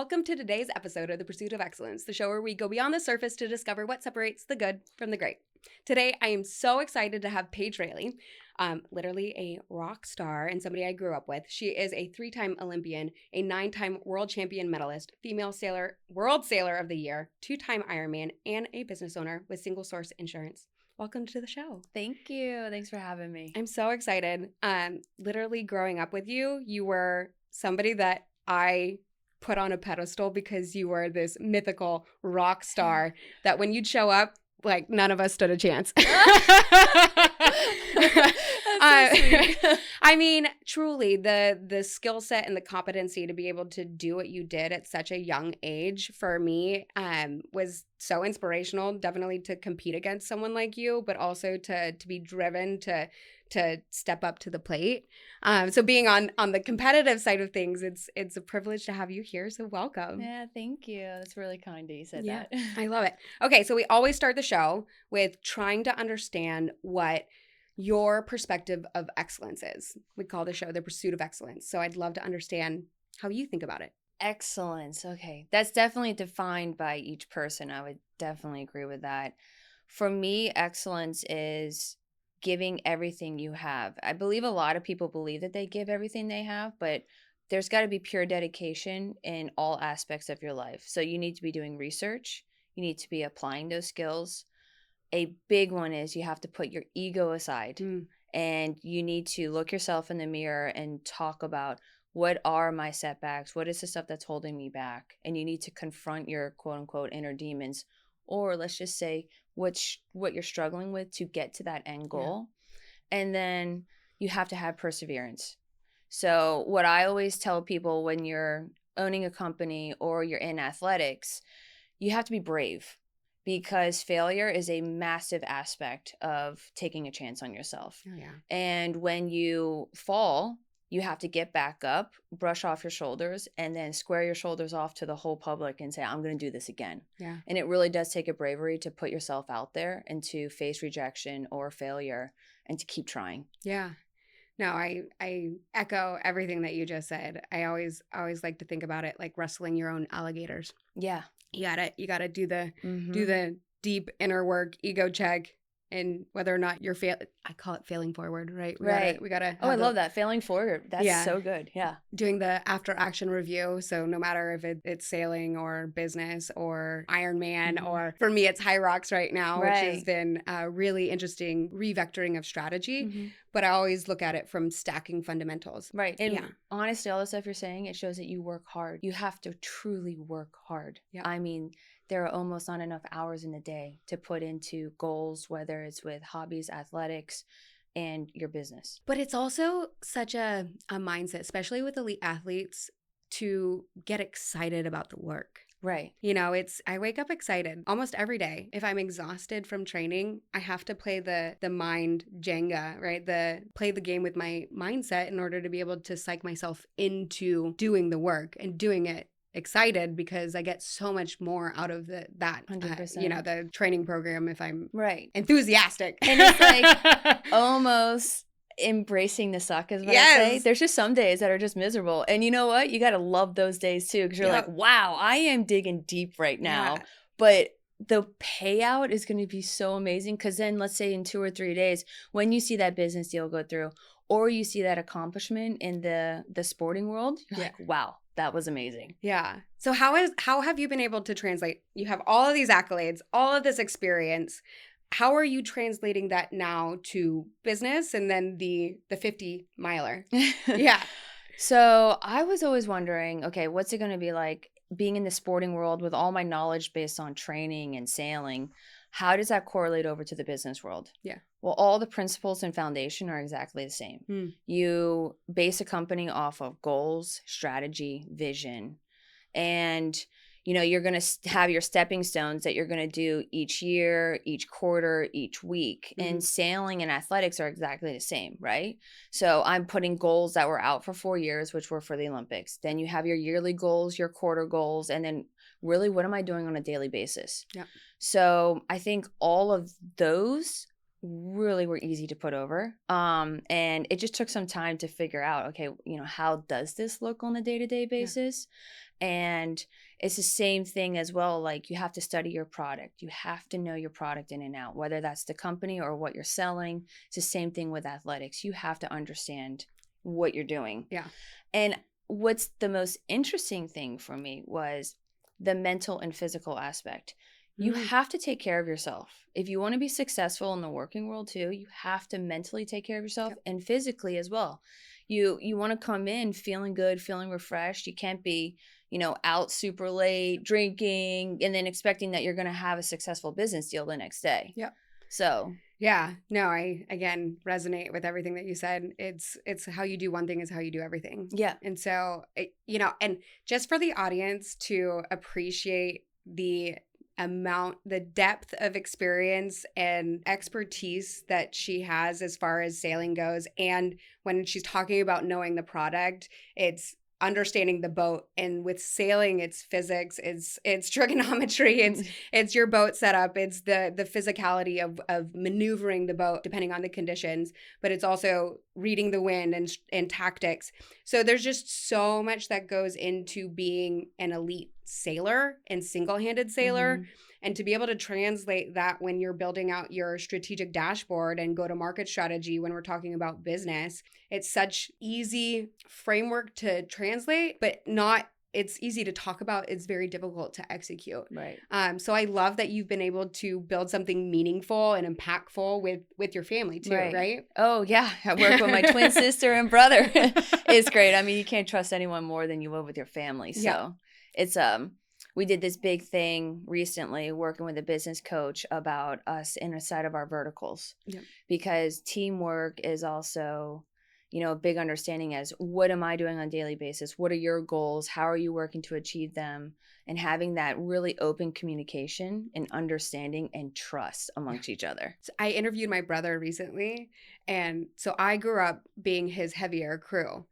welcome to today's episode of The Pursuit of Excellence, the show where we go beyond the surface to discover what separates the good from the great. Today, I am so excited to have Paige Railey, literally a rock star and somebody I grew up with. She is a 3-time Olympian, a 9-time world champion medalist, female sailor, world sailor of the year, 2-time Ironman, and a business owner with single source insurance. Welcome to the show. Thank you. Thanks for having me. I'm so excited. Literally growing up with you, you were somebody that I put on a pedestal because you were this mythical rock star that when you'd show up, like none of us stood a chance. That's so sweet. I mean, truly, the skill set and the competency to be able to do what you did at such a young age for me was so inspirational. Definitely to compete against someone like you, but also to be driven to step up to the plate. So being on the competitive side of things, it's a privilege to have you here. So welcome. Yeah, thank you. That's really kind that you said that. I love it. Okay, so we always start the show with trying to understand what your perspective of excellence is. We call the show The Pursuit of Excellence. So I'd love to understand how you think about it. Excellence. Okay. That's definitely defined by each person. I would definitely agree with that. For me, excellence is giving everything you have. I believe a lot of people believe that they give everything they have, but there's got to be pure dedication in all aspects of your life. So you need to be doing research. You need to be applying those skills. A big one is you have to put your ego aside and you need to look yourself in the mirror and talk about what are my setbacks? What is the stuff that's holding me back? And you need to confront your quote unquote inner demons, or let's just say what you're struggling with to get to that end goal. Yeah. And then you have to have perseverance. So what I always tell people when you're owning a company or you're in athletics, you have to be brave. Because failure is a massive aspect of taking a chance on yourself. Oh, yeah. And when you fall, you have to get back up, brush off your shoulders, and then square your shoulders off to the whole public and say, I'm going to do this again. Yeah. And it really does take a bravery to put yourself out there and to face rejection or failure and to keep trying. Yeah. No, I echo everything that you just said. I always like to think about it like wrestling your own alligators. Yeah. You gotta do the deep inner work, ego check, and whether or not you're I call it failing forward, right? We gotta. I love that, failing forward. That's so good. Yeah. Doing the after action review. So no matter if it's sailing or business or Ironman or for me it's High Rocks right now, which has been a really interesting revectoring of strategy. But I always look at it from stacking fundamentals. Right. And honestly, all the stuff you're saying, it shows that you work hard. You have to truly work hard. Yeah. I mean, there are almost not enough hours in the day to put into goals, whether it's with hobbies, athletics, and your business. But it's also such a mindset, especially with elite athletes, to get excited about the work. Right. You know, I wake up excited almost every day. If I'm exhausted from training, I have to play the mind Jenga, right? Play the game with my mindset in order to be able to psych myself into doing the work and doing it excited, because I get so much more out of that 100%. The training program if I'm enthusiastic. And it's like almost embracing the suck is what I say. There's just some days that are just miserable, and you know what, you got to love those days too, because you're like, wow, I am digging deep right now. But the payout is going to be so amazing, because then let's say in 2 or 3 days when you see that business deal go through, or you see that accomplishment in the sporting world, you're like, wow, that was amazing. Yeah. So how have you been able to translate? You have all of these accolades, all of this experience. How are you translating that now to business and then the 50 miler? Yeah. So I was always wondering, okay, what's it going to be like being in the sporting world with all my knowledge based on training and sailing? How does that correlate over to the business world? Yeah. Well, all the principles and foundation are exactly the same. You base a company off of goals, strategy, vision, and you're going to have your stepping stones that you're going to do each year, each quarter, each week. And sailing and athletics are exactly the same, right? So I'm putting goals that were out for 4 years, which were for the Olympics. Then you have your yearly goals, your quarter goals, and then really what am I doing on a daily basis? Yeah. So I think all of those really were easy to put over. And it just took some time to figure out, okay, how does this look on a day-to-day basis? And it's the same thing as well. Like, you have to study your product. You have to know your product in and out, whether that's the company or what you're selling. It's the same thing with athletics. You have to understand what you're doing. Yeah. And what's the most interesting thing for me was the mental and physical aspect. You have to take care of yourself. If you want to be successful in the working world too, you have to mentally take care of yourself and physically as well. You want to come in feeling good, feeling refreshed. You can't be, out super late, drinking, and then expecting that you're going to have a successful business deal the next day. Yeah. So yeah, no, I again resonate with everything that you said. It's how you do one thing is how you do everything. Yeah. And so, and just for the audience to appreciate the depth of experience and expertise that she has as far as sailing goes. And when she's talking about knowing the product, it's understanding the boat. And with sailing, it's physics, it's trigonometry, it's your boat setup, it's the physicality of maneuvering the boat depending on the conditions, but it's also reading the wind and tactics. So there's just so much that goes into being an elite sailor and single-handed sailor. Mm-hmm. And to be able to translate that when you're building out your strategic dashboard and go-to-market strategy when we're talking about business, it's such easy framework to translate, but it's easy to talk about. It's very difficult to execute. Right. So I love that you've been able to build something meaningful and impactful with your family too, right? Oh, yeah. I work with my twin sister and brother. It's great. I mean, you can't trust anyone more than you would with your family. So it's we did this big thing recently working with a business coach about us inside of our verticals, because teamwork is also, a big understanding as what am I doing on a daily basis? What are your goals? How are you working to achieve them? And having that really open communication and understanding and trust amongst each other. So I interviewed my brother recently, and so I grew up being his heavier crew.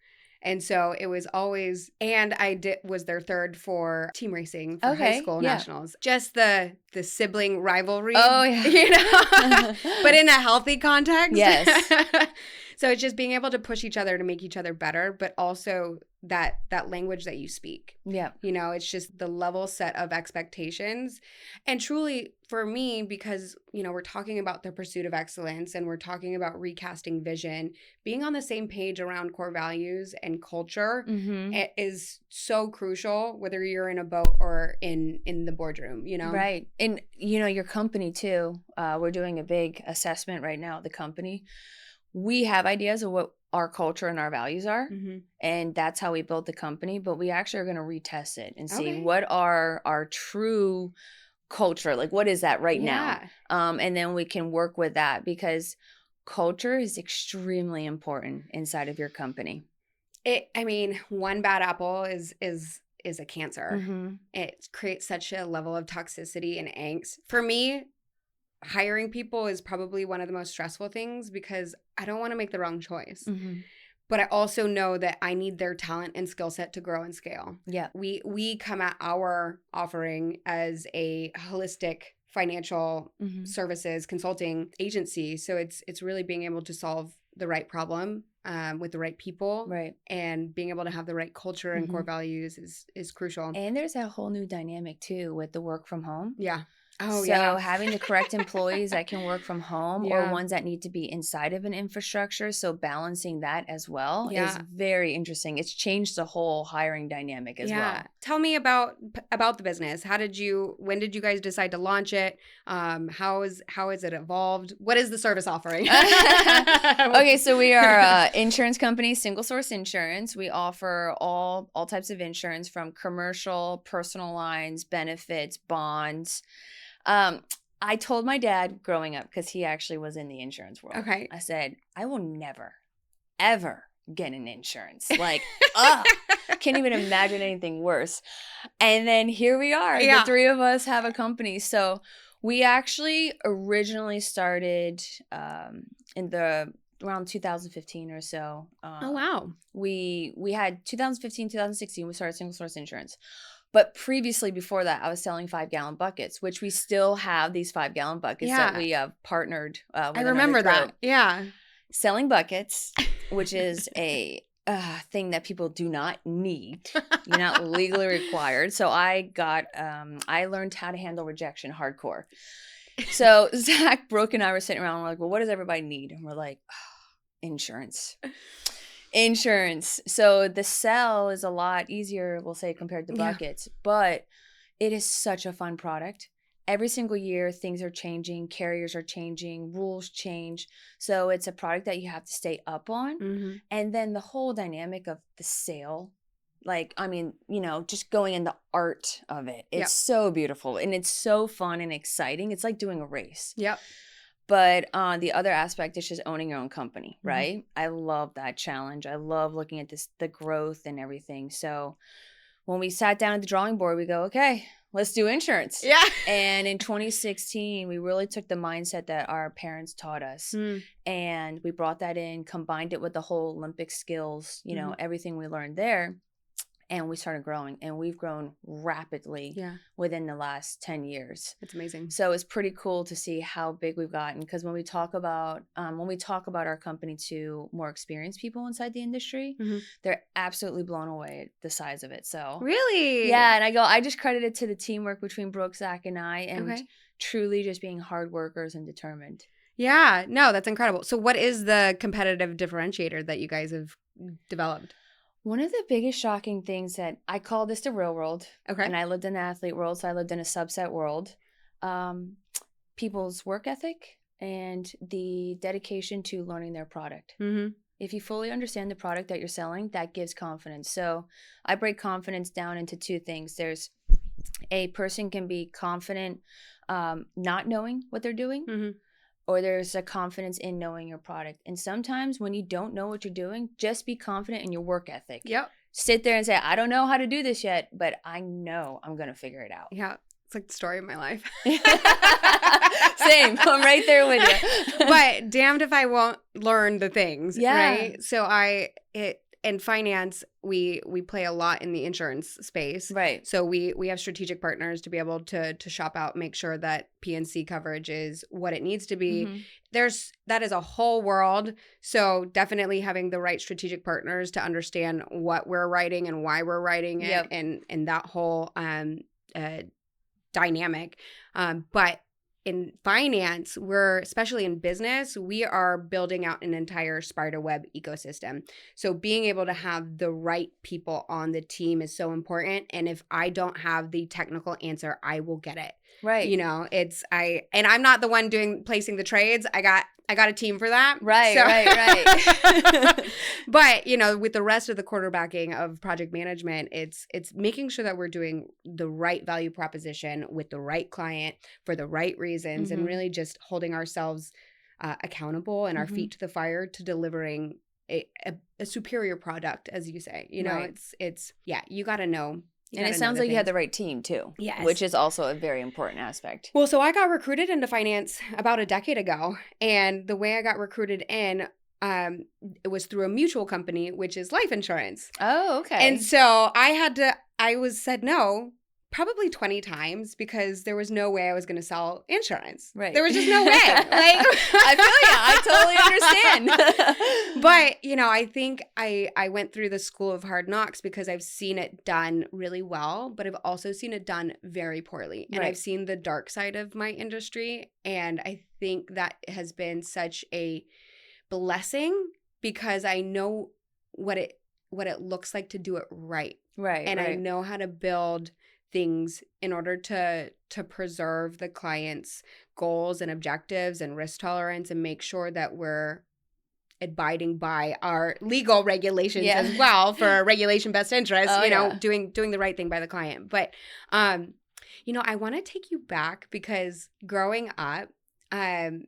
And so it was always, and was their third for team racing for high school nationals. Just the sibling rivalry. Oh, yeah. But in a healthy context. Yes. So it's just being able to push each other to make each other better, but also that language that you speak. Yeah. It's just the level set of expectations. And truly for me, because, we're talking about the pursuit of excellence and we're talking about recasting vision, being on the same page around core values and culture is so crucial, whether you're in a boat or in the boardroom, Right. And, your company too, we're doing a big assessment right now at the company. We have ideas of what our culture and our values are, and that's how we built the company, but we actually are going to retest it and see what are our true culture, like what is that right now, and then we can work with that, because culture is extremely important inside of your company. One bad apple is a cancer. It creates such a level of toxicity and angst. For me, hiring people is probably one of the most stressful things, because I don't want to make the wrong choice. But I also know that I need their talent and skill set to grow and scale. Yeah. We come at our offering as a holistic financial services consulting agency. So it's really being able to solve the right problem with the right people. Right. And being able to have the right culture and core values is crucial. And there's a whole new dynamic too with the work from home. Yeah. Oh, so having the correct employees that can work from home or ones that need to be inside of an infrastructure. So balancing that as well is very interesting. It's changed the whole hiring dynamic as well. Tell me about the business. When did you guys decide to launch it? How is it evolved? What is the service offering? Okay, so we are an insurance company, single source insurance. We offer all types of insurance, from commercial, personal lines, benefits, bonds. I told my dad growing up, because he actually was in the insurance world. Okay. I said, I will never, ever get an insurance. Like, can't even imagine anything worse. And then here we are. The three of us have a company. So we actually originally started in around 2015 or so. Oh, wow. We had 2015, 2016, we started single source insurance. But previously, before that, I was selling 5-gallon buckets, which we still have these 5-gallon buckets that we partnered with. I remember that. Yeah. Selling buckets, which is a thing that people do not need. You're not legally required. So I learned how to handle rejection hardcore. So Zach, Brooke, and I were sitting around and we're like, well, what does everybody need? And we're like, insurance. So the sell is a lot easier, we'll say, compared to buckets, but it is such a fun product. Every single year, things are changing, carriers are changing, rules change. So it's a product that you have to stay up on. Mm-hmm. And then the whole dynamic of the sale, like, I mean, just going in the art of it. It's so beautiful and it's so fun and exciting. It's like doing a race. Yep. But the other aspect is just owning your own company, right? Mm-hmm. I love that challenge. I love looking at the growth and everything. So when we sat down at the drawing board, we go, okay, let's do insurance. Yeah. And in 2016, we really took the mindset that our parents taught us and we brought that in, combined it with the whole Olympic skills, everything we learned there. And we started growing, and we've grown rapidly within the last 10 years. It's amazing. So it's pretty cool to see how big we've gotten, because when we talk about our company to more experienced people inside the industry, they're absolutely blown away at the size of it. So really, yeah. And I just credit it to the teamwork between Brooke, Zach, and I, and truly just being hard workers and determined. Yeah, no, that's incredible. So what is the competitive differentiator that you guys have developed? One of the biggest shocking things that I call this the real world, and I lived in the athlete world, so I lived in a subset world, people's work ethic and the dedication to learning their product. Mm-hmm. If you fully understand the product that you're selling, that gives confidence. So I break confidence down into two things. There's a person can be confident not knowing what they're doing, or there's a confidence in knowing your product. And sometimes when you don't know what you're doing, just be confident in your work ethic. Yep. Sit there and say, I don't know how to do this yet, but I know I'm going to figure it out. Yeah. It's like the story of my life. Same. I'm right there with you. But damned if I won't learn the things. Yeah. Right. So in finance, we play a lot in the insurance space. Right. So we have strategic partners to be able to shop out, make sure that P&C coverage is what it needs to be. Mm-hmm. That is a whole world. So definitely having the right strategic partners to understand what we're writing and why we're writing it, and that whole dynamic. But in finance, especially in business, we are building out an entire spider web ecosystem. So being able to have the right people on the team is so important. And if I don't have the technical answer, I will get it. Right. And I'm not the one placing the trades. I got a team for that. Right, right. But, with the rest of the quarterbacking of project management, it's making sure that we're doing the right value proposition with the right client for the right reasons, and really just holding ourselves accountable and our feet to the fire to delivering a superior product, as you say. It's you got to know. And it sounds like you had the right team too. Yes. Which is also a very important aspect. Well, so I got recruited into finance about a decade ago. And the way I got recruited in, it was through a mutual company, which is life insurance. Oh, okay. And so I was said no probably 20 times because there was no way I was going to sell insurance. Right. There was just no way. I feel you. I totally understand. But, I think I went through the school of hard knocks because I've seen it done really well, but I've also seen it done very poorly. And I've seen the dark side of my industry. And I think that has been such a blessing because I know what it looks like to do it right. Right. And I know how to build things in order to preserve the client's goals and objectives and risk tolerance and make sure that we're abiding by our legal regulations as well for regulation best interest, doing the right thing by the client. But, I want to take you back because growing up, I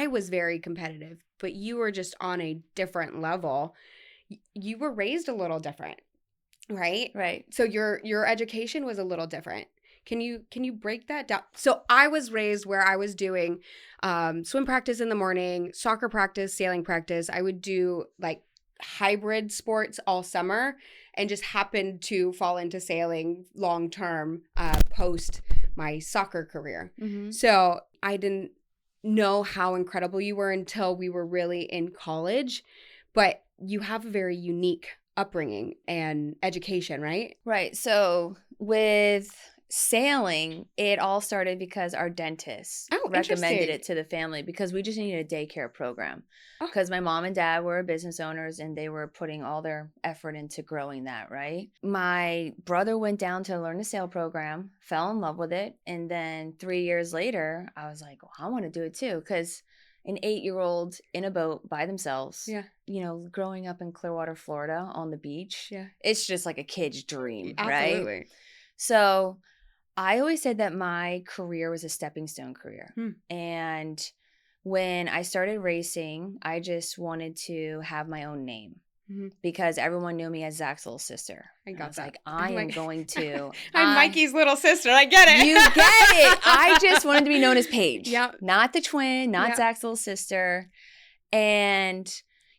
was very competitive, but you were just on a different level. You were raised a little different. Right. So your education was a little different. Can you break that down? So I was raised where I was doing swim practice in the morning, soccer practice, sailing practice. I would do hybrid sports all summer and just happened to fall into sailing long term post my soccer career. Mm-hmm. So I didn't know how incredible you were until we were really in college. But you have a very unique upbringing and education, right? Right. So with sailing, it all started because our dentist Oh, recommended interesting. it to the family because we just needed a daycare program. Oh. Because my mom and dad were business owners and they were putting all their effort into growing that, right? My brother went down to learn the sail program, fell in love with it. And then 3 years later, I was like, well, I want to do it too. Because an 8-year-old in a boat by themselves, Yeah. growing up in Clearwater, Florida on the beach, Yeah. it's just like a kid's dream, right? Absolutely. So I always said that my career was a stepping stone career. Hmm. And when I started racing, I just wanted to have my own name because everyone knew me as Zach's little sister. I And got was that. like, I am going to. I'm Mikey's little sister. I get it. You get it. I just wanted to be known as Paige. Yep. Not the twin, not Yep. Zach's little sister. And,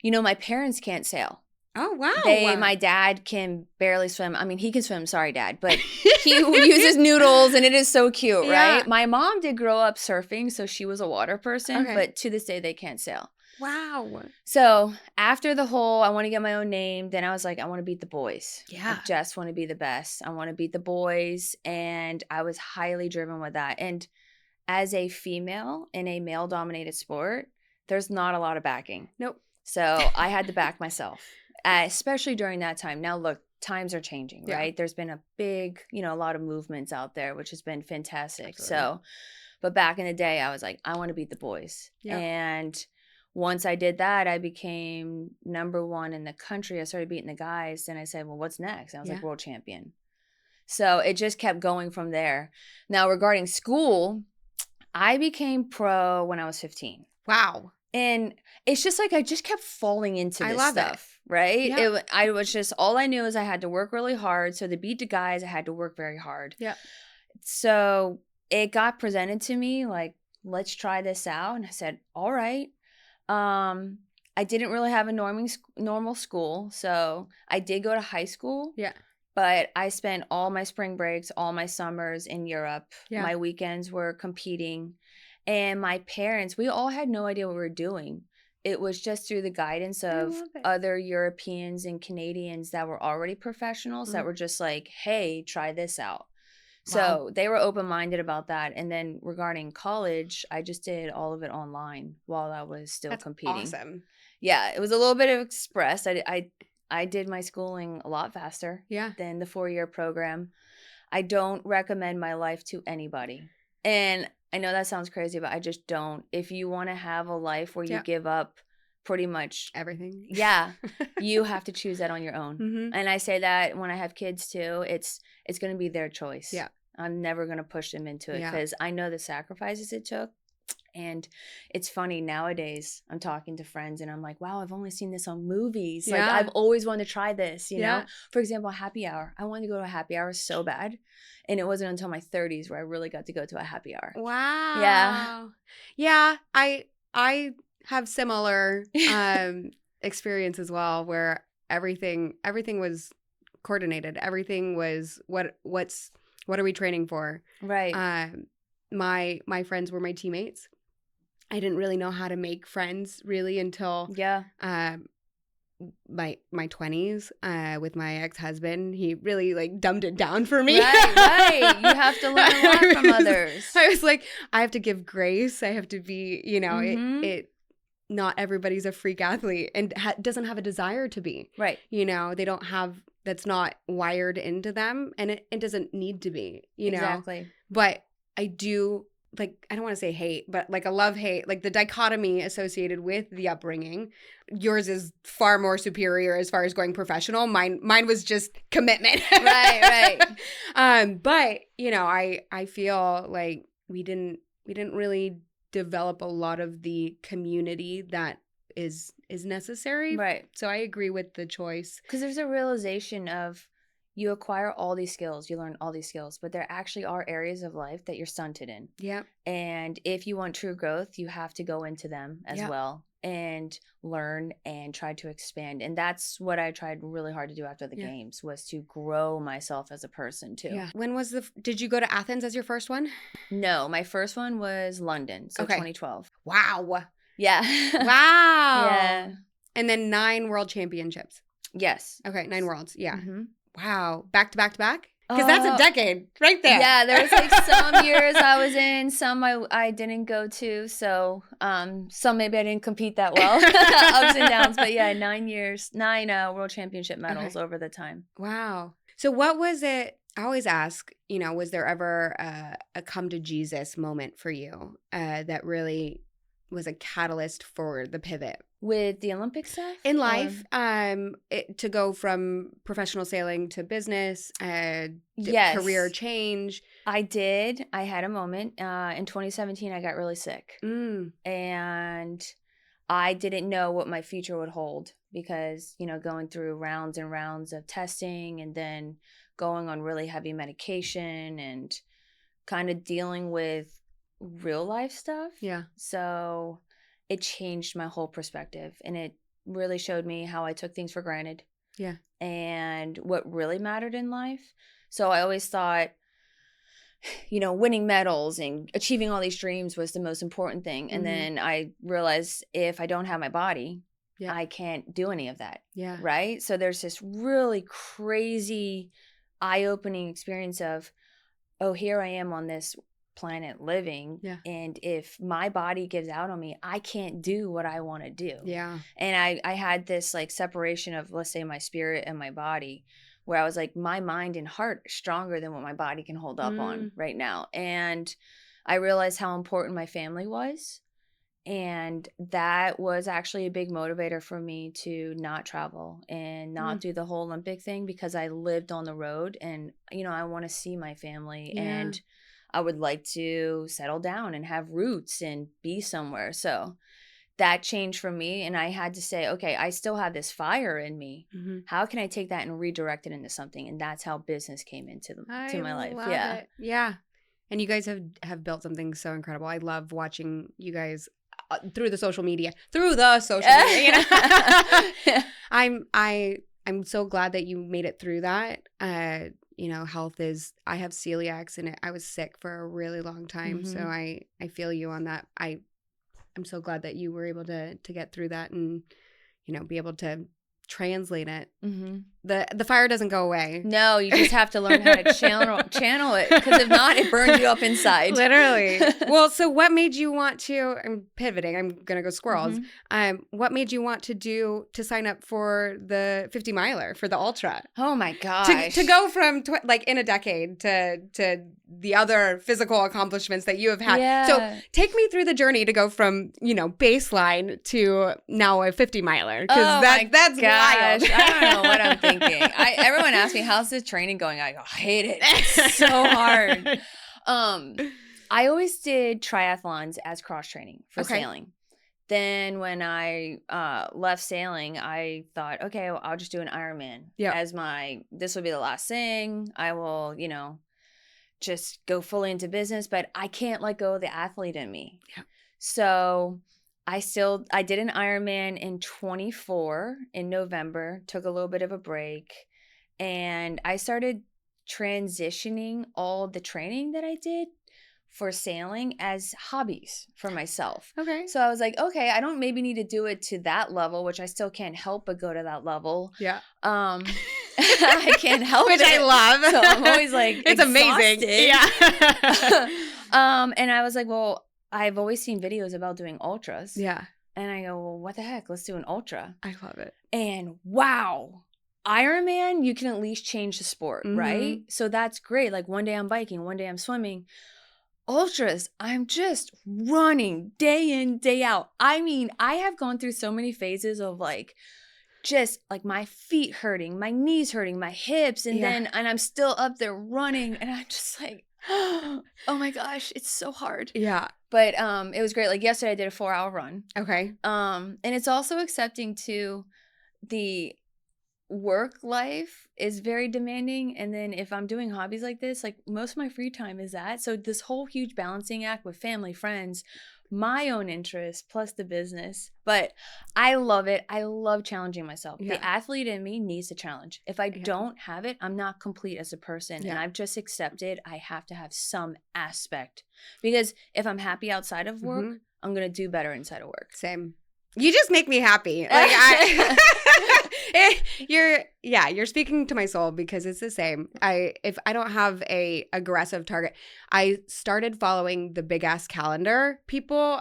my parents can't sail. Oh, wow. My dad can barely swim. I mean, he can swim. Sorry, Dad. But he uses noodles and it is so cute, Yeah. right? My mom did grow up surfing, so she was a water person. Okay. But to this day, they can't sail. Wow. So after the whole, I want to get my own name, then I was like, I want to beat the boys. Yeah. I just want to be the best. I want to beat the boys. And I was highly driven with that. And as a female in a male-dominated sport, there's not a lot of backing. Nope. So I had to back myself. Especially during that time. Now, look, times are changing, Yeah. right? There's been a big, a lot of movements out there, which has been fantastic. Absolutely. So, but back in the day, I was like, I want to beat the boys. Yeah. And once I did that, I became number one in the country. I started beating the guys. And I said, well, what's next? And I was like, world champion. So it just kept going from there. Now, regarding school, I became pro when I was 15. Wow. And it's just like I just kept falling into this stuff, right? Yeah. I was just, all I knew is I had to work really hard. So to beat the guys, I had to work very hard. Yeah. So it got presented to me like, let's try this out. And I said, all right. I didn't really have a normal school. So I did go to high school. Yeah. But I spent all my spring breaks, all my summers in Europe. Yeah. My weekends were competing. And my parents, we all had no idea what we were doing. It was just through the guidance of other Europeans and Canadians that were already professionals that were just like, hey, try this out. Wow. So they were open-minded about that. And then regarding college, I just did all of it online while I was still competing. Awesome. Yeah, it was a little bit of express. I did my schooling a lot faster than the 4-year program. I don't recommend my life to anybody. And I know that sounds crazy, but I just don't. If you want to have a life where you give up pretty much everything, you have to choose that on your own. And I say that when I have kids too, it's going to be their choice. Yeah, I'm never going to push them into it because I know the sacrifices it took. And it's funny nowadays, I'm talking to friends and I'm like, wow, I've only seen this on movies. Like I've always wanted to try this, you know? For example, a happy hour. I wanted to go to a happy hour so bad. And it wasn't until my 30s where I really got to go to a happy hour. Wow. Yeah. Yeah. I have similar experience as well where everything was coordinated. Everything was what are we training for? Right. My friends were my teammates. I didn't really know how to make friends really until my 20s with my ex-husband. He really like dumbed it down for me. Right. You have to learn a lot from others. I was like, I have to give grace. I have to be, it not everybody's a freak athlete and doesn't have a desire to be. Right. They don't have, that's not wired into them and it doesn't need to be, Exactly. But I do, like, I don't want to say hate, but like a love-hate, like the dichotomy associated with the upbringing. Yours is far more superior as far as going professional. Mine was just commitment. Right. But, I feel like we didn't really develop a lot of the community that is necessary. Right. So I agree with the choice. Because there's a realization of you acquire all these skills, you learn all these skills, but there actually are areas of life that you're stunted in. Yeah. And if you want true growth, you have to go into them as well and learn and try to expand. And that's what I tried really hard to do after the games, was to grow myself as a person too. Yeah. When was did you go to Athens as your first one? No, my first one was London. So 2012. Wow. Yeah. Wow. Yeah. And then 9 world championships. Yes. Okay, 9 worlds. Yeah. Mm-hmm. Wow. Back to back to back? Because that's a decade right there. Yeah, there was like some years I was in, some I didn't go to. So some maybe I didn't compete that well. Ups and downs. But yeah, 9 years, 9 world championship medals over the time. Wow. So what was it? I always ask, was there ever a come to Jesus moment for you that really was a catalyst for the pivot? With the Olympic stuff? In life, to go from professional sailing to business, yes. career change. I did. I had a moment. In 2017, I got really sick. And I didn't know what my future would hold because, going through rounds and rounds of testing and then going on really heavy medication and kind of dealing with real life stuff. Yeah. So it changed my whole perspective and it really showed me how I took things for granted. Yeah. And what really mattered in life. So I always thought, winning medals and achieving all these dreams was the most important thing. And then I realized if I don't have my body, I can't do any of that. Yeah. Right? So there's this really crazy, eye-opening experience of, oh, here I am on this planet living. Yeah. And if my body gives out on me, I can't do what I want to do. Yeah. And I had this like separation of, let's say, my spirit and my body, where I was like, my mind and heart are stronger than what my body can hold up on right now. And I realized how important my family was. And that was actually a big motivator for me to not travel and not do the whole Olympic thing, because I lived on the road and, I want to see my family and I would like to settle down and have roots and be somewhere. So that changed for me. And I had to say, okay, I still have this fire in me. How can I take that and redirect it into something? And that's how business came into my life. Yeah. It. Yeah. And you guys have built something so incredible. I love watching you guys through the social media. I'm so glad that you made it through that. Health is, I have celiacs and I was sick for a really long time. So I feel you on that. I'm so glad that you were able to get through that and, be able to translate it. The fire doesn't go away. No, you just have to learn how to channel it, because if not, it burns you up inside. Literally. Well, so what made you want to, I'm pivoting, I'm going to go squirrels. What made you want to sign up for the 50 miler, for the ultra? Oh my gosh. To go from in a decade to the other physical accomplishments that you have had. Yeah. So take me through the journey to go from, baseline to now a 50 miler. Because that's wild. I don't know what I'm thinking. Everyone asks me, how's the training going? I go, I hate it. It's so hard. I always did triathlons as cross training for sailing. Then when I left sailing, I thought, okay, well, I'll just do an Ironman as this will be the last thing. I will, just go fully into business, but I can't let go of the athlete in me. Yeah. So I did an Ironman in 24 in November, took a little bit of a break, and I started transitioning all the training that I did for sailing as hobbies for myself. Okay. So I was like, okay, I don't maybe need to do it to that level, which I still can't help but go to that level. Yeah. I can't help it. Which I love. So I'm always like, it's exhausted. Amazing. Yeah. And I was like, well, I've always seen videos about doing ultras. Yeah. And I go, well, what the heck? Let's do an ultra. I love it. And wow. Ironman, you can at least change the sport, right? So that's great. Like one day I'm biking, one day I'm swimming. Ultras, I'm just running day in, day out. I mean, I have gone through so many phases of just my feet hurting, my knees hurting, my hips, and I'm still up there running, and I'm just like, oh my gosh, it's so hard. Yeah. But it was great. Like yesterday I did a 4-hour run. Okay. And it's also accepting too, the work life is very demanding, and then if I'm doing hobbies like this, most of my free time is that. So this whole huge balancing act with family, friends, my own interests, plus the business. But I love it. I love challenging myself. Yeah. The athlete in me needs to challenge. If I don't have it, I'm not complete as a person. And I've just accepted I have to have some aspect, because if I'm happy outside of work, I'm going to do better inside of work. Same. You just make me happy. Like you're speaking to my soul because it's the same. If I don't have a aggressive target, I started following the Big Ass Calendar people,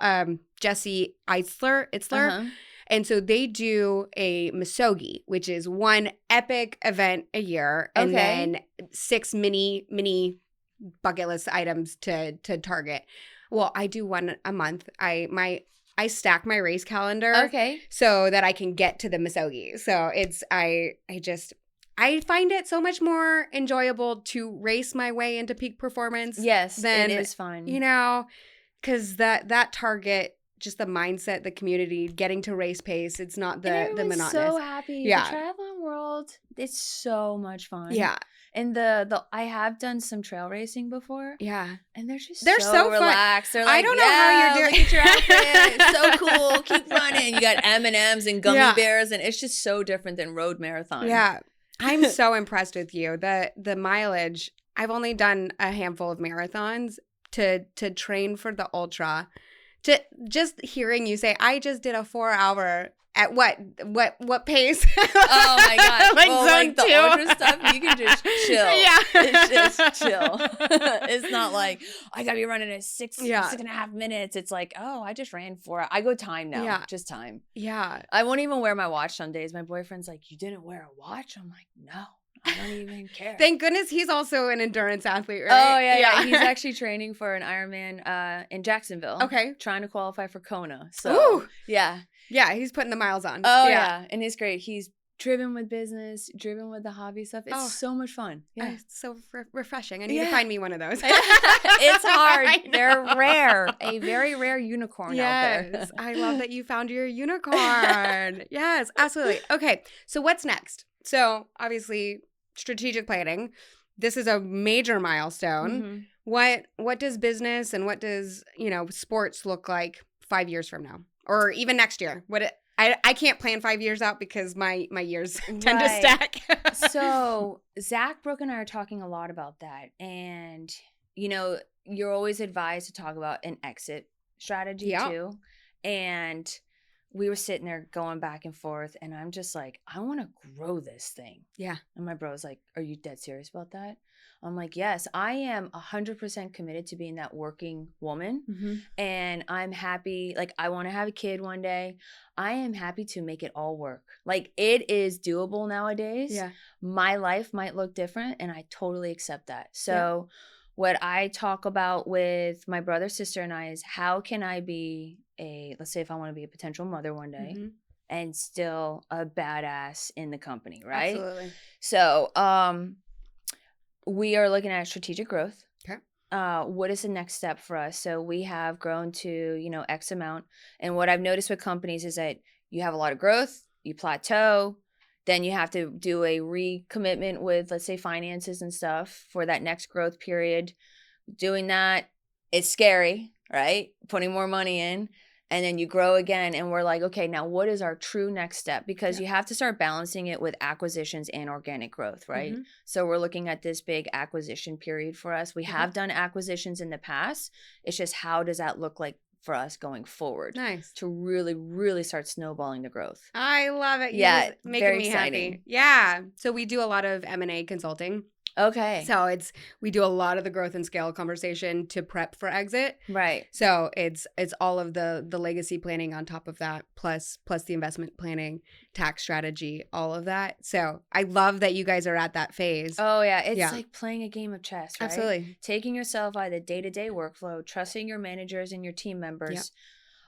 Jesse Itzler, and so they do a misogi, which is one epic event a year, and then 6 mini bucket list items to target. Well, I do one a month. I stack my race calendar so that I can get to the misogi. So it's I find it so much more enjoyable to race my way into peak performance. Yes, than, it is fun. You know, because that target, just the mindset, the community, getting to race pace. It's not the monotonous. So happy. Yeah. The triathlon world, it's so much fun. Yeah. And the I have done some trail racing before. Yeah. And they're so relaxed. Fun. They're like, I don't know how you're doing. Look at your outfit. It's so cool. Keep running. You got M&Ms and gummy bears, and it's just so different than road marathon. Yeah. I'm so impressed with you. The mileage, I've only done a handful of marathons to train for the ultra. To just hearing you say, I just did a 4-hour at what pace? Oh my God. Like well, zone like the 2. ultra stuff, you can just chill. Yeah. It's just chill. It's not like, I gotta be running at 6.5 minutes. It's like, oh, I just ran 4 hours. I go time now. Yeah. Just time. Yeah. I won't even wear my watch some days. My boyfriend's like, you didn't wear a watch? I'm like, no. I don't even care. Thank goodness he's also an endurance athlete, right? Oh, yeah. He's actually training for an Ironman in Jacksonville. Okay. Trying to qualify for Kona. So, ooh. Yeah. Yeah, he's putting the miles on. Oh, yeah. And it's great. He's driven with business, driven with the hobby stuff. It's so much fun. Yeah. It's so refreshing. I need to find me one of those. It's hard. They're rare. A very rare unicorn out there. Yes. I love that you found your unicorn. Yes, absolutely. Okay. So what's next? So obviously strategic planning. This is a major milestone. Mm-hmm. What does business and what does, sports look like 5 years from now? Or even next year? I can't plan 5 years out because my years tend to stack. So Zach, Brooke, and I are talking a lot about that. And, you're always advised to talk about an exit strategy too. And we were sitting there going back and forth, and I'm just like, I want to grow this thing. Yeah. And my bro's like, are you dead serious about that? I'm like, yes, I am 100% committed to being that working woman. Mm-hmm. And I'm happy. Like, I want to have a kid one day. I am happy to make it all work. Like, it is doable nowadays. Yeah. My life might look different, and I totally accept that. So what I talk about with my brother, sister, and I is how can I be let's say if I want to be a potential mother one day, mm-hmm. and still a badass in the company, right? Absolutely. So, we are looking at strategic growth. Okay. What is the next step for us? So we have grown to, X amount. And what I've noticed with companies is that you have a lot of growth, you plateau, then you have to do a recommitment with, let's say, finances and stuff for that next growth period. Doing that, it's scary, right? Putting more money in. And then you grow again, and we're like, okay, now what is our true next step? Because you have to start balancing it with acquisitions and organic growth, right? Mm-hmm. So we're looking at this big acquisition period for us. We have done acquisitions in the past. It's just how does that look like for us going forward? Nice. To really, really start snowballing the growth. I love it. Yeah, making me happy. Yeah. So we do a lot of M&A consulting. Okay. So we do a lot of the growth and scale conversation to prep for exit. Right. So it's all of the legacy planning on top of that, plus the investment planning, tax strategy, all of that. So I love that you guys are at that phase. Oh yeah. It's like playing a game of chess, right? Absolutely. Taking yourself out of the day-to-day workflow, trusting your managers and your team members.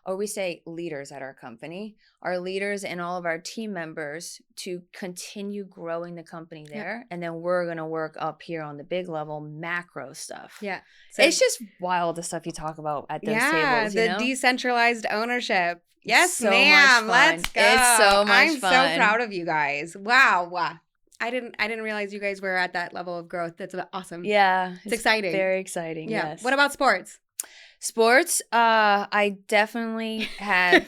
Or we say leaders at our company, our leaders and all of our team members to continue growing the company there. Yep. And then we're going to work up here on the big level, macro stuff. Yeah. So it's just wild the stuff you talk about at those tables. The decentralized ownership. Yes, so ma'am. Let's go. It's so much fun. I'm so proud of you guys. Wow. I didn't realize you guys were at that level of growth. That's awesome. Yeah. It's exciting. Very exciting. Yeah. Yes. What about sports? Sports, I definitely have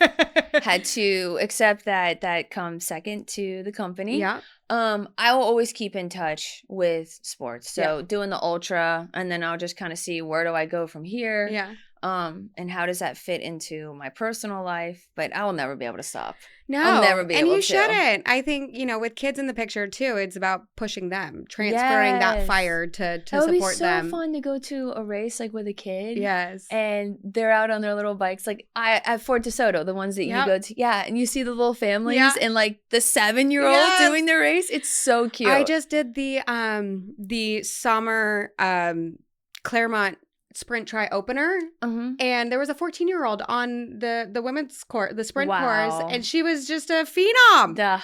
had to accept that comes second to the company. Yeah. I will always keep in touch with sports. So doing the ultra, and then I'll just kind of see where do I go from here. Yeah. And how does that fit into my personal life? But I will never be able to stop. No, I'll never be and able you to. shouldn't. I think, with kids in the picture too, it's about pushing them, transferring that Yes. fire to That would be support so them. fun to go to a race like with a kid. Yes. And they're out on their little bikes, like at Fort DeSoto, the ones that you Yep. go to. Yeah, and you see the little families Yeah. and like the 7-year-old Yes. doing the race. It's so cute. I just did the summer Claremont sprint tri opener, and there was a 14-year-old on the women's course, the sprint course, and she was just a phenom. Duh.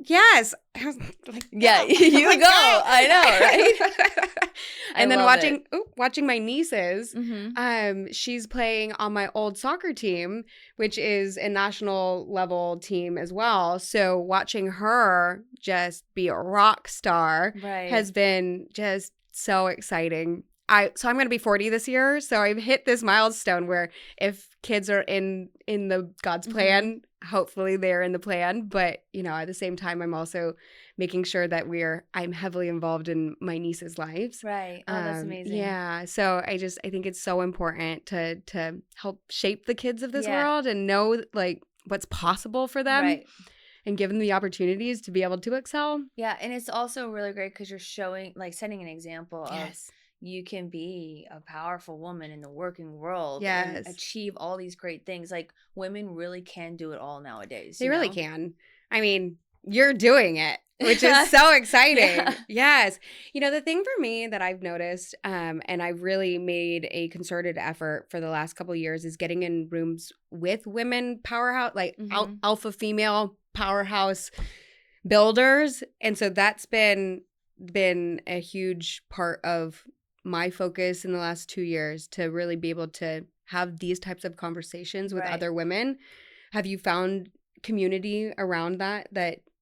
Yes. I was like, yeah, you like, go. I know, right? And then love watching my nieces, Mm-hmm. she's playing on my old soccer team, which is a national level team as well. So watching her just be a rock star Right. has been just so exciting. So I'm going to be 40 this year. So I've hit this milestone where if kids are in the God's plan, hopefully they're in the plan. But, at the same time, I'm also making sure that I'm heavily involved in my nieces' lives. Right. Oh, that's amazing. Yeah. So I think it's so important to help shape the kids of this Yeah. world and know like what's possible for them. Right. And give them the opportunities to be able to excel. Yeah. And it's also really great because you're showing, like setting an example of you can be a powerful woman in the working world and achieve all these great things. Like women really can do it all nowadays. They really can. I mean, you're doing it, which is so exciting. Yeah. Yes. The thing for me that I've noticed, and I've really made a concerted effort for the last couple of years, is getting in rooms with women powerhouse, like alpha female powerhouse builders. And so that's been a huge part of my focus in the last 2 years, to really be able to have these types of conversations with other women. Have you found community around that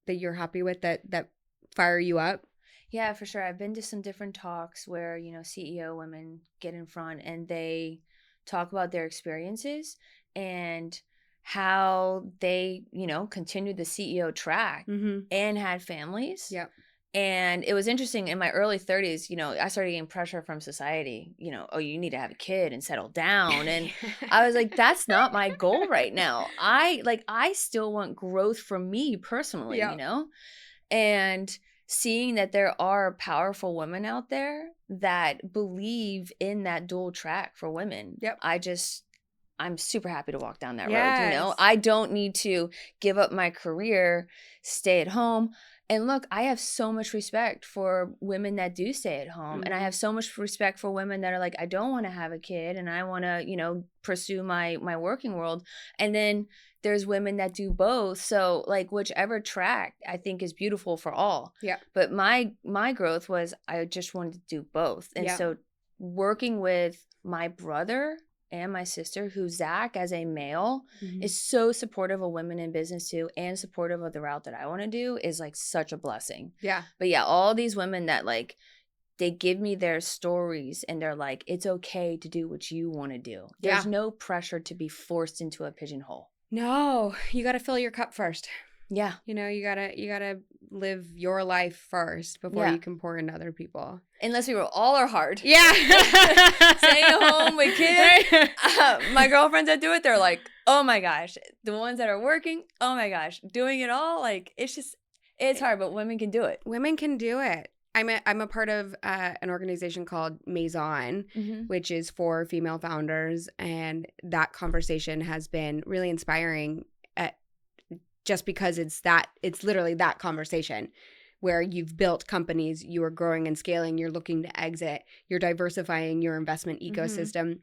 you're happy with, that fire you up? Yeah, for sure. I've been to some different talks where, CEO women get in front and they talk about their experiences and how they, continued the CEO track and had families. Yep. And it was interesting in my early 30s, I started getting pressure from society, oh, you need to have a kid and settle down. And I was like, that's not my goal right now. I still want growth for me personally, and seeing that there are powerful women out there that believe in that dual track for women. Yep. I'm super happy to walk down that Yes. road. I don't need to give up my career, stay at home. And look, I have so much respect for women that do stay at home. And I have so much respect for women that are like, I don't want to have a kid and I want to, pursue my working world. And then there's women that do both. So like whichever track I think is beautiful for all. Yeah. But my growth was I just wanted to do both. And so working with my brother and my sister, who Zach as a male is so supportive of women in business too, and supportive of the route that I want to do, is like such a blessing. Yeah. But yeah, all these women that like, they give me their stories and they're like, it's okay to do what you want to do. There's no pressure to be forced into a pigeonhole. No, you got to fill your cup first. Yeah. You gotta live your life first before you can pour into other people. Unless we were all are hard. Yeah. Staying home with kids. My girlfriends that do it, they're like, oh my gosh. The ones that are working, oh my gosh. Doing it all, like, it's hard, but women can do it. Women can do it. I'm a part of an organization called Maison, which is for female founders. And that conversation has been really inspiring, just because it's literally that conversation where you've built companies, you are growing and scaling, you're looking to exit, you're diversifying your investment ecosystem,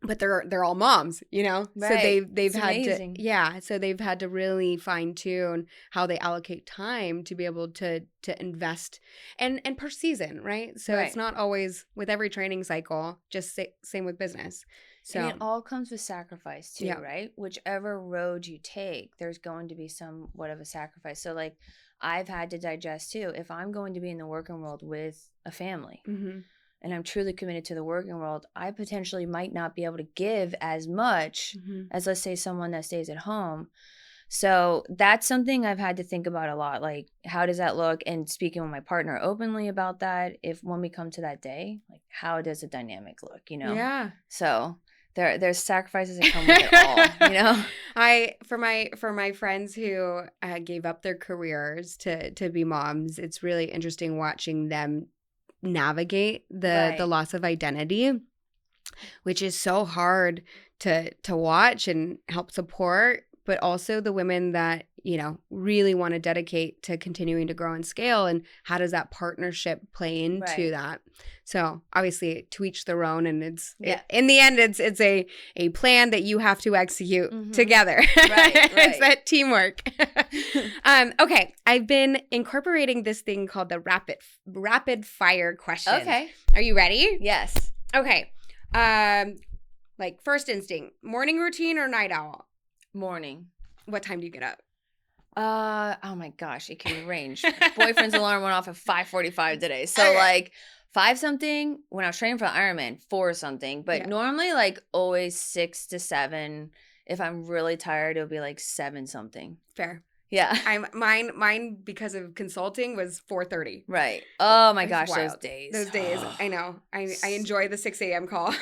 but they're all moms, Right. So they've had amazing. so they've had to really fine tune how they allocate time to be able to invest and per season, right? So it's not always with every training cycle, just same with business. So and it all comes with sacrifice too, right? Whichever road you take, there's going to be somewhat of a sacrifice. So like I've had to digest too, if I'm going to be in the working world with a family and I'm truly committed to the working world, I potentially might not be able to give as much as, let's say, someone that stays at home. So that's something I've had to think about a lot. Like, how does that look? And speaking with my partner openly about that, when we come to that day, like, how does the dynamic look, Yeah. So There's sacrifices that come with it all, you know? For my friends who gave up their careers to be moms, it's really interesting watching them navigate the Right. loss of identity, which is so hard to watch and help support, but also the women that, you know, really want to dedicate to continuing to grow and scale, and how does that partnership play into Right. that? So obviously to each their own, and Yeah. in the end it's a plan that you have to execute Mhm. together. Right. It's that teamwork. Okay, I've been incorporating this thing called the rapid fire questions. Okay. Are you ready? Yes. Okay. Like first instinct, morning routine or night owl? Morning. What time do you get up? Oh my gosh, it can range. Boyfriend's alarm went off at 5:45 today. So Okay. like 5 something when I was training for the Ironman, 4 something. But Yeah. normally like always 6 to 7. If I'm really tired, it'll be like 7 something. Fair. Yeah. Mine because of consulting was 4:30. Right. Oh my It's gosh, those wild. days. Those days. I know. I enjoy the 6 a.m. call.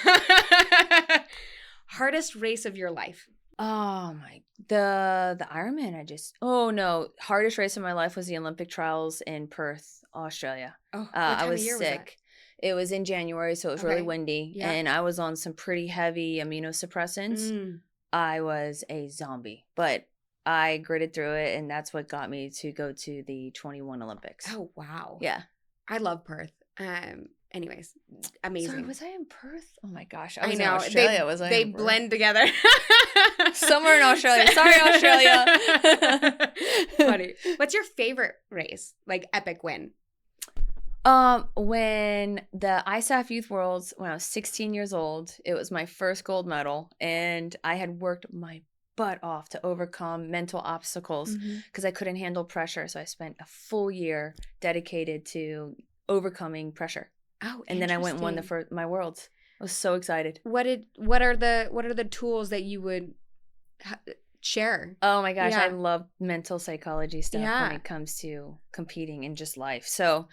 Hardest race of your life. Oh my, the Ironman. Oh no, hardest race of my life was the Olympic trials in Perth, Australia. Oh, what I time of was year was that? sick. It was in January, so it was really Okay. windy, Yeah. and I was on some pretty heavy immunosuppressants. Mm. I was a zombie, but I gritted through it, and that's what got me to go to the 21 Olympics. Oh, wow. Yeah. I love Perth. Anyways, amazing. Sorry, was I in Perth? Oh my gosh, I was know. in Australia. They in Perth? blend together. Somewhere in Australia. Sorry, Australia. Funny. What's your favorite race? Like epic win? When the ISAF Youth Worlds, when I was 16 years old, it was my first gold medal, and I had worked my butt off to overcome mental obstacles because I couldn't handle pressure. So I spent a full year dedicated to overcoming pressure. Oh, and then I went and won my worlds. I was so excited. What are the tools that you would share? Oh my gosh, Yeah. I love mental psychology stuff Yeah. when it comes to competing in just life. So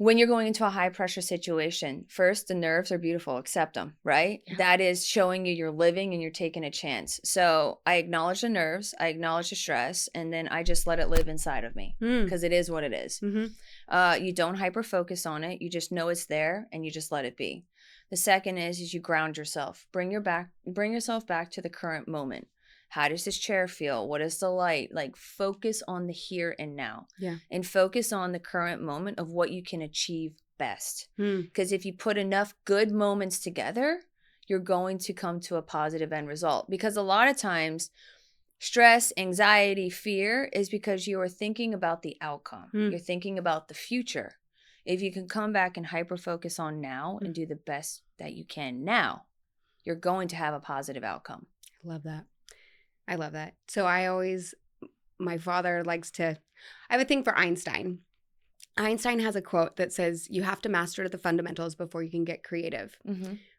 when you're going into a high pressure situation, first, the nerves are beautiful. Accept them, right? Yeah. That is showing you're living and you're taking a chance. So I acknowledge the nerves, I acknowledge the stress, and then I just let it live inside of me because it is what it is. You don't hyper focus on it. You just know it's there and you just let it be. The second is you ground yourself. Bring yourself back to the current moment. How does this chair feel? What is the light? Like, focus on the here and now. Yeah. And focus on the current moment of what you can achieve best. Because if you put enough good moments together, you're going to come to a positive end result. Because a lot of times, stress, anxiety, fear is because you are thinking about the outcome. You're thinking about the future. If you can come back and hyper-focus on now and do the best that you can now, you're going to have a positive outcome. I love that. So my father likes to, I have a thing for Einstein. Einstein has a quote that says, you have to master the fundamentals before you can get creative.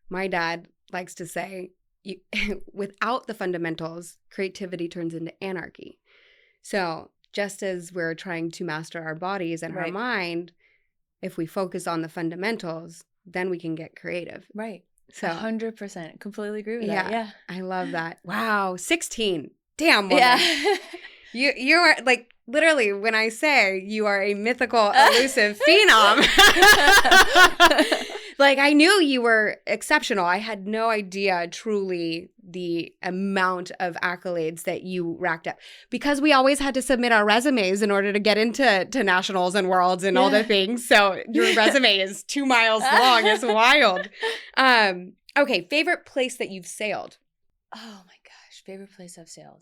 My dad likes to say, without the fundamentals, creativity turns into anarchy. So just as we're trying to master our bodies and our mind, if we focus on the fundamentals, then we can get creative. Right. So 100%. Completely agree with that. Yeah. I love that. Wow. 16. Damn, woman. Yeah. You are like, literally, when I say you are a mythical, elusive phenom, like, I knew you were exceptional. I had no idea truly the amount of accolades that you racked up, because we always had to submit our resumes in order to get into nationals and worlds and all the things. So your resume is 2 miles long. It's wild. Okay. Favorite place that you've sailed? Oh my gosh. Favorite place I've sailed.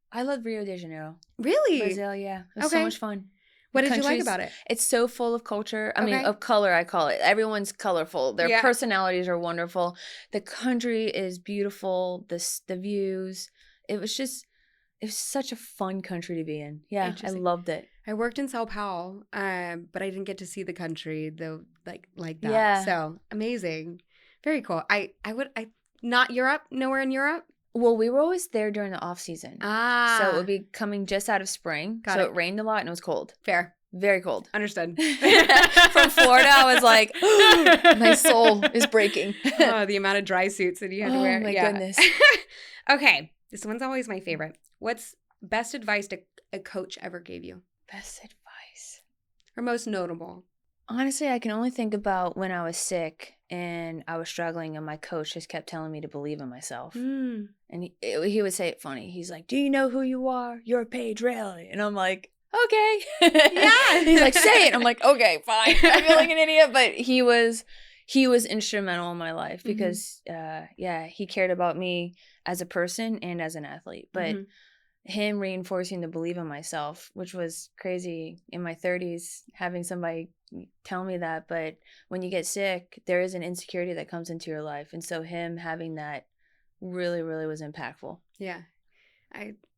I love Rio de Janeiro. Really? Brazil, yeah. It was so much fun. What did you like about it? It's so full of culture. I mean, of color, I call it. Everyone's colorful. Their personalities are wonderful. The country is beautiful. The views. It was such a fun country to be in. Yeah, I loved it. I worked in Sao Paulo, but I didn't get to see the country though, like that. Yeah. So amazing. Very cool. Not Europe, nowhere in Europe? Well, we were always there during the off season. Ah. So it would be coming just out of spring. So it rained a lot and it was cold. Fair. Very cold. Understood. From Florida, I was like, my soul is breaking. Oh, the amount of dry suits that you had to wear. Oh my goodness. Okay. This one's always my favorite. What's best advice a coach ever gave you? Best advice. Or most notable? Honestly, I can only think about when I was sick and I was struggling and my coach just kept telling me to believe in myself. Mm. And he would say it funny. He's like, do you know who you are? You're Paige Railey. And I'm like, okay. Yeah. He's like, say it. I'm like, okay, fine. I feel like an idiot. But he was instrumental in my life because, he cared about me as a person and as an athlete. But him reinforcing the belief in myself, which was crazy in my 30s, having somebody tell me that. But when you get sick, there is an insecurity that comes into your life. And so him having that really, really was impactful. Yeah.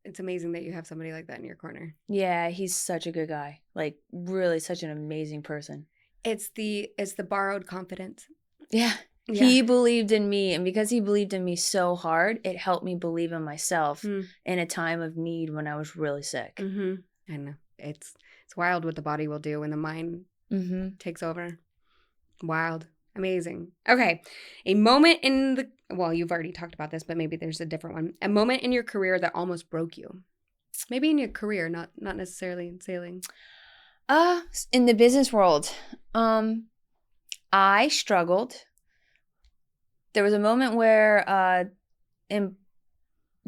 It's amazing that you have somebody like that in your corner. Yeah, he's such a good guy. Like, really such an amazing person. It's the borrowed confidence. Yeah. He believed in me, and because he believed in me so hard, it helped me believe in myself in a time of need when I was really sick. Mm-hmm. I know. It's wild what the body will do when the mind takes over. Wild. Amazing. Okay. A moment you've already talked about this, but maybe there's a different one. A moment in your career that almost broke you. Maybe in your career, not necessarily in sailing. In the business world, I struggled. There was a moment where in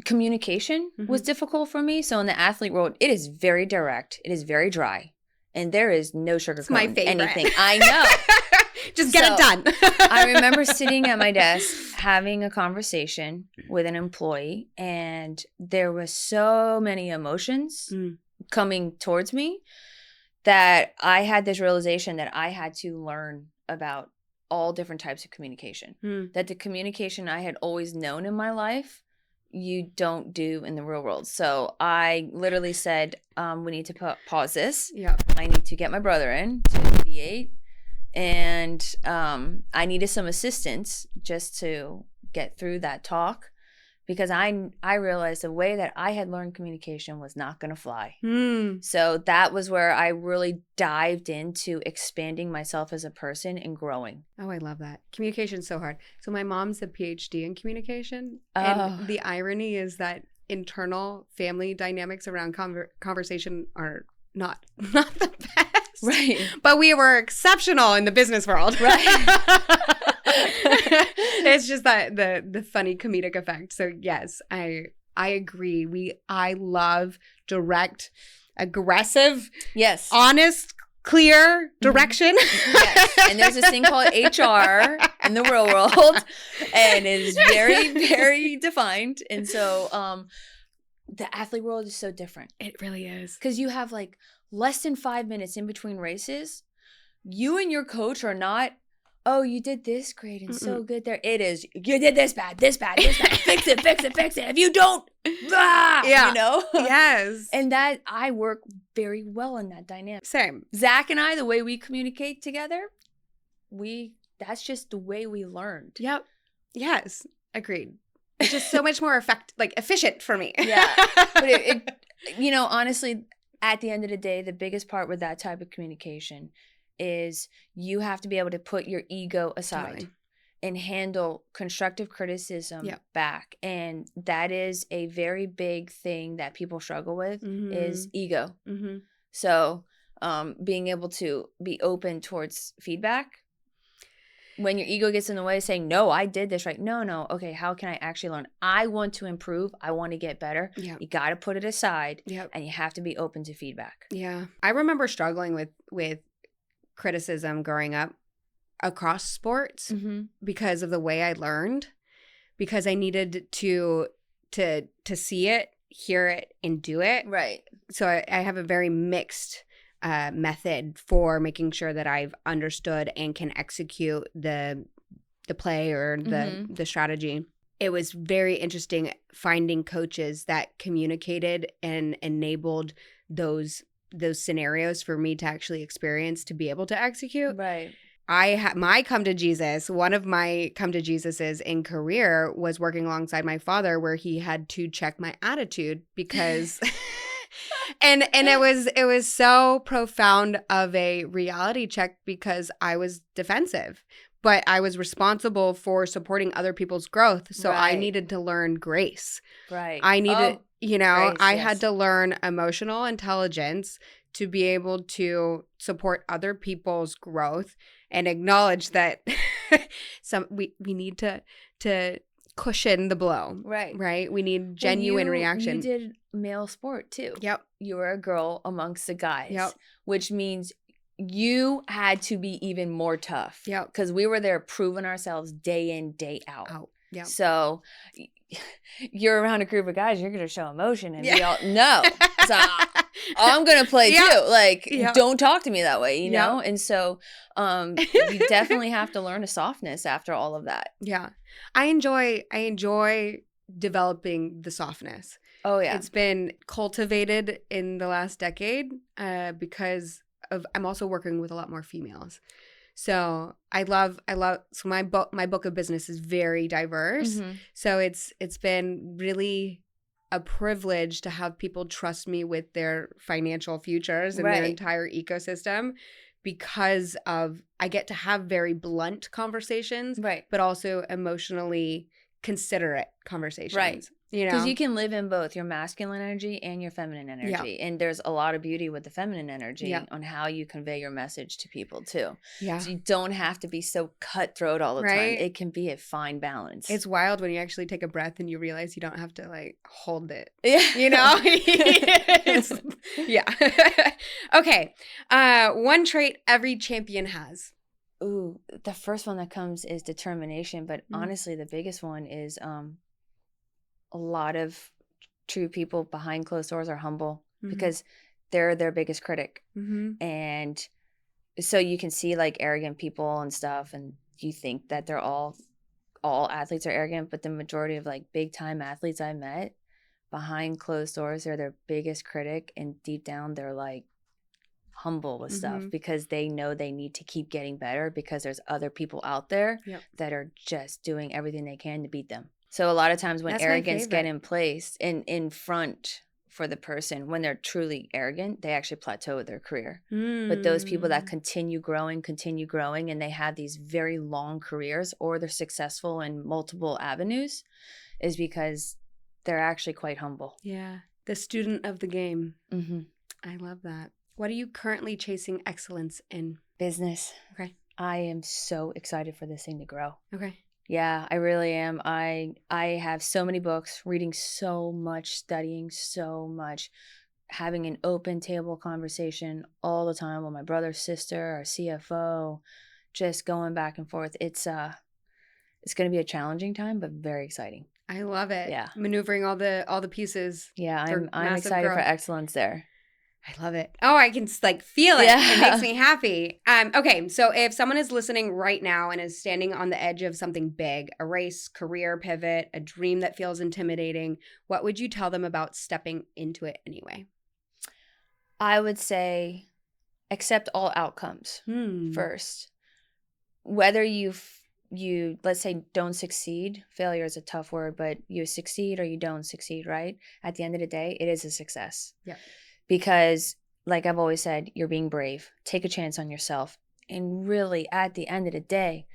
communication was difficult for me. So in the athlete world, it is very direct. It is very dry. And there is no sugarcoating anything. I know. Just get it done. I remember sitting at my desk having a conversation with an employee, and there was so many emotions coming towards me that I had this realization that I had to learn about all different types of communication. That the communication I had always known in my life, you don't do in the real world. So I literally said, we need to pause this. Yeah. I need to get my brother in to mediate. And I needed some assistance just to get through that talk, because I realized the way that I had learned communication was not going to fly. So that was where I really dived into expanding myself as a person and growing. Oh, I love that. Communication's so hard. So my mom's a PhD in communication. And the irony is that internal family dynamics around conversation are not the best. Right. But we were exceptional in the business world. Right. It's just that the funny comedic effect. So yes, I agree. I love direct, aggressive, yes, honest, clear direction. Yes. And there's this thing called HR in the real world, and it is very, very defined. And so the athlete world is so different. It really is. Because you have like less than 5 minutes in between races. You and your coach are not, oh, you did this great and so good there. It is, you did this bad. Fix it. If you don't, you know? Yes. And that, I work very well in that dynamic. Same. Zach and I, the way we communicate together, that's just the way we learned. Yep. Yes. Agreed. It's just so much more efficient for me. Yeah. But it honestly, at the end of the day, the biggest part with that type of communication is you have to be able to put your ego aside and handle constructive criticism back. And that is a very big thing that people struggle with is ego. So being able to be open towards feedback. When your ego gets in the way, saying, no, I did this right. No. Okay, how can I actually learn? I want to improve. I want to get better. Yep. You got to put it aside, yep. and you have to be open to feedback. Yeah. I remember struggling with criticism growing up across sports because of the way I learned, because I needed to see it, hear it, and do it. Right. So I have a very mixed method for making sure that I've understood and can execute the play or the strategy. It was very interesting finding coaches that communicated and enabled those scenarios for me to actually experience, to be able to execute. Right. My come to Jesus, one of my come to Jesuses in career was working alongside my father, where he had to check my attitude because and it was so profound of a reality check because I was defensive, but I was responsible for supporting other people's growth. So I Right. needed to learn grace. Right. I needed, Grace, I yes. had to learn emotional intelligence to be able to support other people's growth and acknowledge that we need to cushion the blow. Right. Right? We need genuine reaction. You did male sport too. Yep. You were a girl amongst the guys. Yep. Which means you had to be even more tough. Yep. Because we were there proving ourselves day in, day out. Yep. So you're around a group of guys, you're going to show emotion. And we all know. So I'm going to play too. Like, don't talk to me that way, you know? And so you definitely have to learn a softness after all of that. Yeah. I enjoy developing the softness. Oh, yeah. It's been cultivated in the last decade because I'm also working with a lot more females. So so my book of business is very diverse. Mm-hmm. So it's been really a privilege to have people trust me with their financial futures and their entire ecosystem because I get to have very blunt conversations, but also emotionally considerate conversations. Right. You know? Because you can live in both your masculine energy and your feminine energy. And there's a lot of beauty with the feminine energy on how you convey your message to people too. Yeah. So you don't have to be so cutthroat all the time. It can be a fine balance. It's wild when you actually take a breath and you realize you don't have to like hold it. Yeah. You know? Yeah. Okay. One trait every champion has. Ooh, the first one that comes is determination. But honestly, the biggest one is a lot of true people behind closed doors are humble because they're their biggest critic. And so you can see like arrogant people and stuff, and you think that they're all athletes are arrogant, but the majority of like big time athletes I met behind closed doors, they're their biggest critic, and deep down they're like humble with stuff because they know they need to keep getting better because there's other people out there that are just doing everything they can to beat them. So a lot of times when arrogance get in place in front for the person, when they're truly arrogant, they actually plateau with their career. But those people that continue growing, and they have these very long careers or they're successful in multiple avenues is because they're actually quite humble. Yeah. The student of the game. I love that. What are you currently chasing excellence in? Business. Okay. I am so excited for this thing to grow. Okay. Yeah, I really am. I have so many books, reading so much, studying so much, having an open table conversation all the time with my brother, sister, our CFO, just going back and forth. It's going to be a challenging time, but very exciting. I love it. Yeah. Maneuvering all the pieces. Yeah, I'm excited for excellence there. I love it. Oh, I can like feel it. Yeah. It makes me happy. Okay, so if someone is listening right now and is standing on the edge of something big, a race, career pivot, a dream that feels intimidating, what would you tell them about stepping into it anyway? I would say accept all outcomes first. Whether you let's say don't succeed, failure is a tough word, but you succeed or you don't succeed, right? At the end of the day, it is a success. Yeah. Because, like I've always said, you're being brave. Take a chance on yourself. And really, at the end of the day,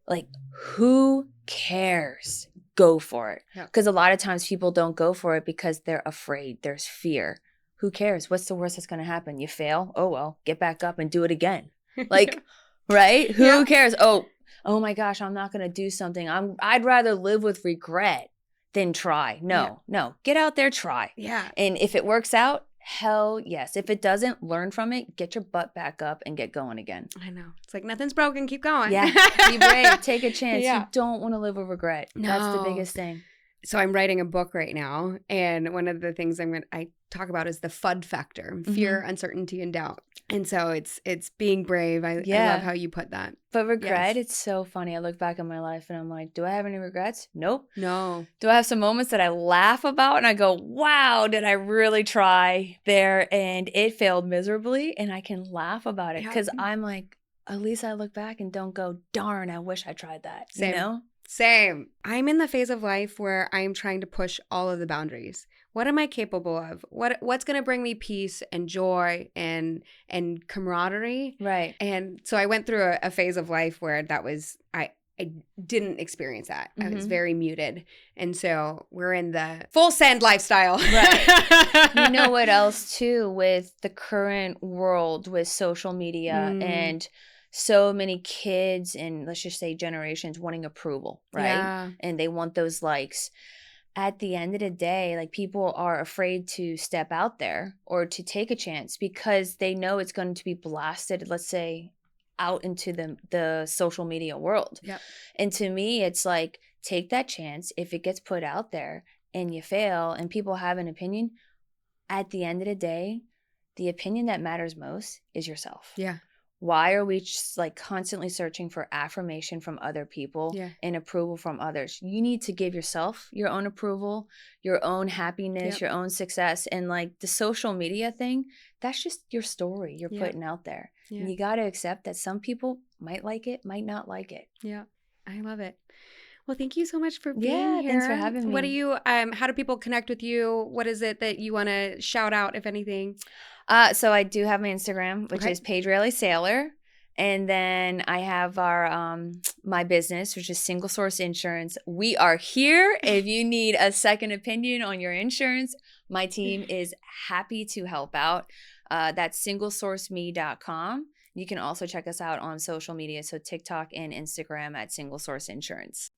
like, who cares? Go for it. Because a lot of times people don't go for it because they're afraid. There's fear. Who cares? What's the worst that's going to happen? You fail? Oh, well, get back up and do it again. Like, right? Who cares? Oh my gosh, I'm not going to do something. I'd rather live with regret than try. No. Get out there, try. Yeah. And if it works out, hell yes. If it doesn't, learn from it, get your butt back up and get going again. I know. It's like nothing's broken. Keep going. Yeah. Be brave. Take a chance. You don't want to live with regret. No. That's the biggest thing. So I'm writing a book right now. And one of the things I talk about is the FUD factor, fear, uncertainty, and doubt. And so it's being brave. I love how you put that. But regret, it's so funny. I look back on my life and I'm like, do I have any regrets? Nope. No. Do I have some moments that I laugh about and I go, wow, did I really try there? And it failed miserably and I can laugh about it because I'm like, at least I look back and don't go, darn, I wish I tried that. Same. You know? Same. I'm in the phase of life where I'm trying to push all of the boundaries. what am I capable of? What's going to bring me peace and joy and camaraderie? Right. And so I went through a phase of life where that was I didn't experience that. I was very muted. And so we're in the full send lifestyle. Right. You know what else too, with the current world with social media and so many kids and let's just say generations wanting approval, right? Yeah. And they want those likes. At the end of the day, like people are afraid to step out there or to take a chance because they know it's going to be blasted, let's say, out into the social media world. Yep. And to me, it's like, take that chance. If it gets put out there and you fail and people have an opinion, at the end of the day, the opinion that matters most is yourself. Yeah. Why are we just like constantly searching for affirmation from other people Yeah. and approval from others? You need to give yourself your own approval, your own happiness, your own success. And like the social media thing, that's just your story you're putting out there. Yeah. And you got to accept that some people might like it, might not like it. Yeah. I love it. Well, thank you so much for being here. Thanks for having me. What do you how do people connect with you? What is it that you want to shout out, if anything? So I do have my Instagram, which is Paige Railey Sailor. And then I have our my business, which is Single Source Insurance. We are here. If you need a second opinion on your insurance, my team is happy to help out. That's singlesourceme.com. You can also check us out on social media, so TikTok and Instagram at Single Source Insurance.